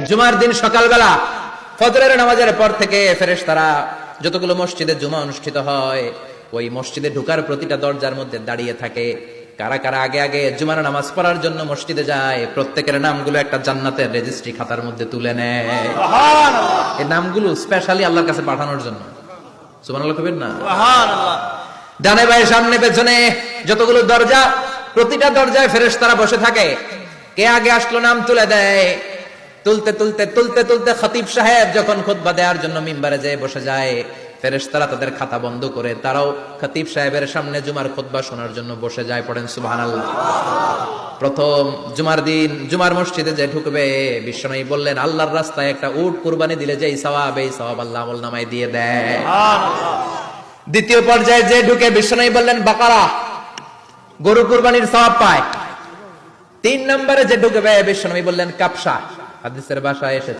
জুমার দিন সকালবেলা ফজরের নামাজের পর থেকে ফেরেশতারা যতগুলো মসজিদে জুমা অনুষ্ঠিত হয় ওই মসজিদে ঢোকার প্রতিটা দরজার মধ্যে দাঁড়িয়ে থাকে। কারা কারা আগে আগে জুমার নামাজ পড়ার জন্য মসজিদে যায়, প্রত্যেকের নামগুলো একটা জান্নাতের রেজিস্ট্রি খাতার মধ্যে তুলে নেয়। সুবহানাল্লাহ। এই নামগুলো স্পেশালি আল্লাহর কাছে পাঠানোর জন্য। সুবহানাল্লাহ কইবেন না? সুবহানাল্লাহ। ডানে বায়ে সামনে পেছনে যতগুলো দরজা, প্রতিটা দরজায় ফেরেশতারা বসে থাকে। কে আগে আসলো নাম তুলে দেয়। তুলতে তুলতে তুলতে তুলতে খতিব সাহেব যখন খুতবা দেওয়ার জন্য মিম্বারে যেয়ে বসে যায়, ফেরেশতারা তাদের খাতা বন্ধ করে তারাও খতিব সাহেবের সামনে জুমার খুতবা শোনার জন্য বসে যায়। পড়েন সুবহানাল্লাহ। প্রথম জুমার দিন জুমার মসজিদে যে ঢুকবে, বিশ্বনবী বললেন আল্লাহর রাস্তায় একটা উট কুরবানি দিলে যে সওয়াব, এই সওয়াব আল্লাহ আমলনামায় দিয়ে দেয়। সুবহানাল্লাহ। দ্বিতীয় পর্যায়ে যে ঢুকে, বিশ্বনবী বললেন বাকারা, গরু কুরবানির সওয়াব পায়। তিন নম্বরে যে ঢুকবে, বিশ্বনবী বললেন কাপসা, হাদিসের ভাষায় এসেছে